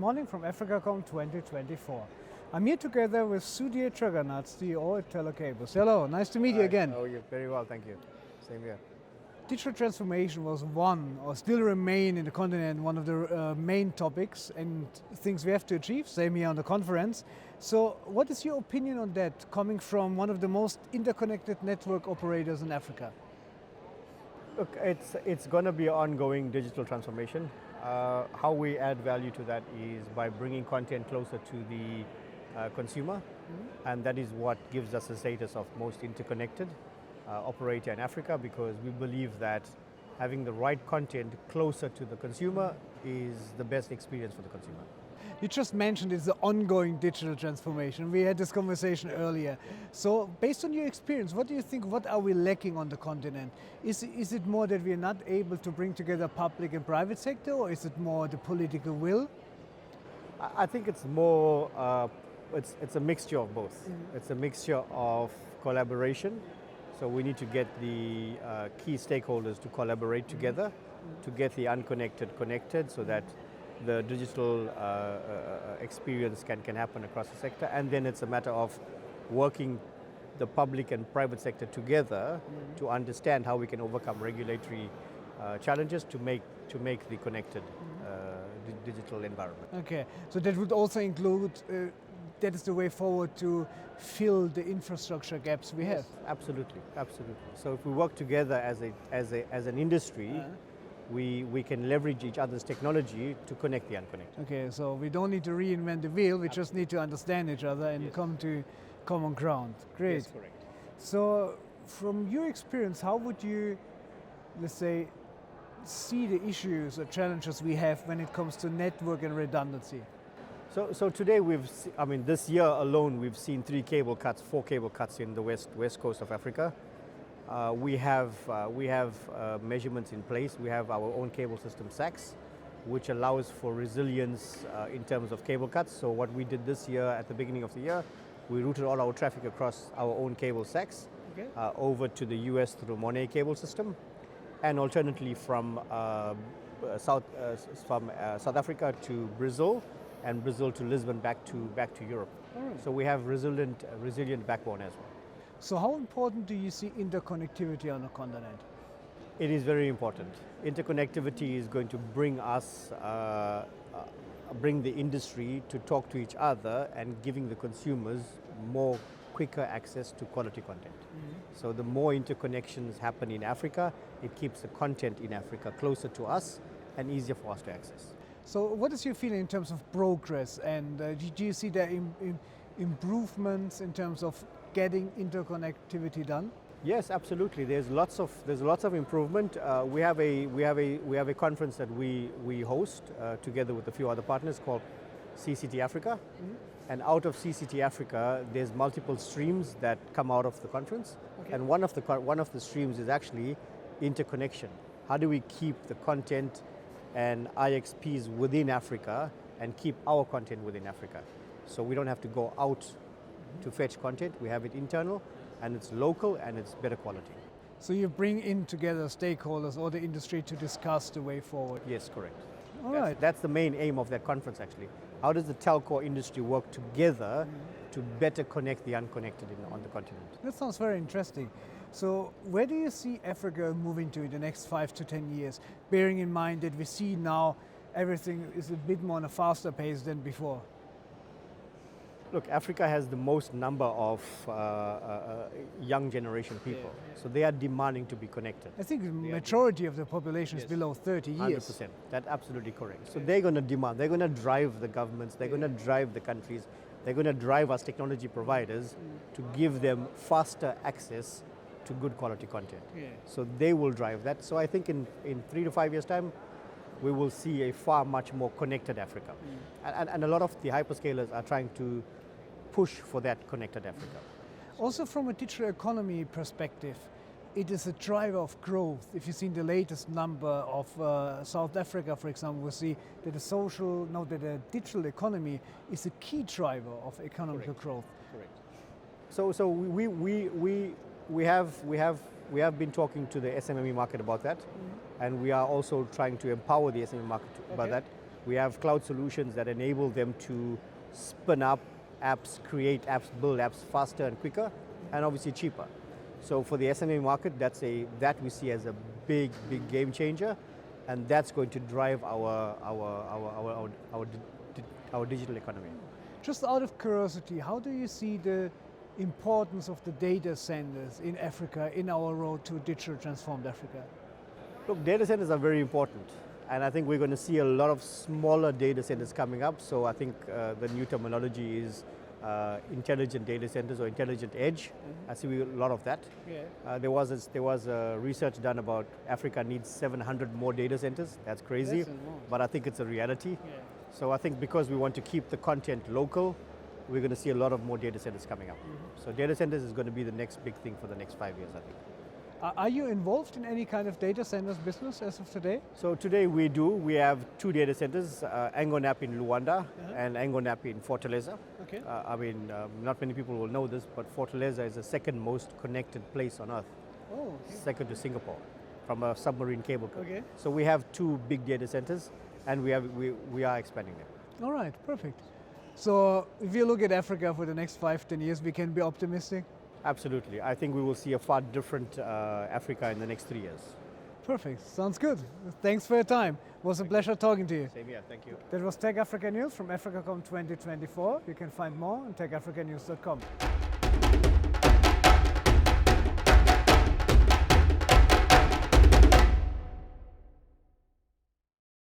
morning from AfricaCom 2024. I'm here together with Sudhir Juggernath, CEO at TelCables. Hello, nice to meet you again. Oh, you're very well, thank you. Same here. Digital transformation was one, or still remain in the continent, one of the main topics and things we have to achieve, same here on the conference. So what is your opinion on that, coming from one of the most interconnected network operators in Africa? Look, it's going to be an ongoing digital transformation. How we add value to that is by bringing content closer to the consumer, and that is what gives us the status of most interconnected operator in Africa, because we believe that having the right content closer to the consumer is the best experience for the consumer. You just mentioned it's the ongoing digital transformation. We had this conversation earlier. So based on your experience, what do you think, what are we lacking on the continent? Is it more that we are not able to bring together public and private sector, or is it more the political will? I think it's more, it's a mixture of both. It's a mixture of collaboration. So we need to get the key stakeholders to collaborate together to get the unconnected connected, so that the digital experience can happen across the sector. And then it's a matter of working the public and private sector together to understand how we can overcome regulatory challenges to make the connected digital environment. Okay, so that would also include that is the way forward to fill the infrastructure gaps we have. Absolutely, absolutely. So if we work together as an industry, we can leverage each other's technology to connect the unconnected. Okay, so we don't need to reinvent the wheel, we just need to understand each other and come to common ground. Great. Yes, correct. So from your experience, how would you, let's say, see the issues or challenges we have when it comes to network and redundancy? So today this year alone we've seen 4 cable cuts in the west coast of Africa. We have measurements in place. We have our own cable system SACs, which allows for resilience in terms of cable cuts. So what we did this year, at the beginning of the year, we routed all our traffic across our own cable SACs over to the US through the Monet cable system, and alternately from South Africa to Brazil, and Brazil to Lisbon back to Europe. Right. So we have resilient backbone as well. So how important do you see interconnectivity on the continent? It is very important. Interconnectivity is going to bring us, bring the industry to talk to each other and giving the consumers more quicker access to quality content. So the more interconnections happen in Africa, it keeps the content in Africa closer to us and easier for us to access. So what is your feeling in terms of progress, and do you see there improvements in terms of getting interconnectivity done? Yes, absolutely. There's lots of improvement. We have a conference that we host together with a few other partners called CCT Africa, and out of CCT Africa, there's multiple streams that come out of the conference, and one of the streams is actually interconnection. How do we keep the content and IXPs within Africa and keep our content within Africa? So we don't have to go out to fetch content. We have it internal, and it's local, and it's better quality. So you bring in together stakeholders or the industry to discuss the way forward? Yes, correct. All right. That's the main aim of that conference, actually. How does the telco industry work together to better connect the unconnected on the continent? That sounds very interesting. So where do you see Africa moving to in the next 5 to 10 years, bearing in mind that we see now everything is a bit more on a faster pace than before? Look, Africa has the most number of young generation people, so they are demanding to be connected. I think the majority of the population is below 30 years. 100%, that's absolutely correct. So they're going to demand, they're going to drive the governments, they're going to drive the countries, they're going to drive us technology providers to give them faster access to good quality content. So they will drive that. So I think in 3 to 5 years' time, we will see a far much more connected Africa. And a lot of the hyperscalers are trying to push for that connected Africa. Also from a digital economy perspective, it is a driver of growth. If you've seen the latest number of South Africa, for example, we see that the digital economy is a key driver of economic growth. Correct. So we have been talking to the SMME market about that, and we are also trying to empower the SME market about that. We have cloud solutions that enable them to spin up apps, create apps, build apps faster and quicker, and obviously cheaper. So for the SME market, that we see as a big game changer, and that's going to drive our digital economy. Just out of curiosity, how do you see the importance of the data centers in Africa in our road to digital transformed Africa? Look, data centers are very important, and I think we're going to see a lot of smaller data centers coming up. So I think the new terminology is intelligent data centers or intelligent edge. I see a lot of that. Yeah. There was a research done about Africa needs 700 more data centers. That's crazy, That's enormous. but I think it's a reality. Yeah. So I think because we want to keep the content local, we're going to see a lot of more data centers coming up. So data centers is going to be the next big thing for the next 5 years, I think. Are you involved in any kind of data centers business as of today? So today we do. We have 2 data centers, Angonap in Luanda and Angonap in Fortaleza. Okay. Not many people will know this, but Fortaleza is the second most connected place on Earth, Oh, okay. second to Singapore, from a submarine cable. Okay. So we have 2 big data centers, and we are expanding them. All right, perfect. So if you look at Africa for the next 5-10 years, we can be optimistic? Absolutely. I think we will see a far different Africa in the next 3 years. Perfect, sounds good. Thanks for your time. It was a pleasure talking to you. Same here. Thank you. That was TechAfrica News from AfricaCom 2024. You can find more on techafricanews.com.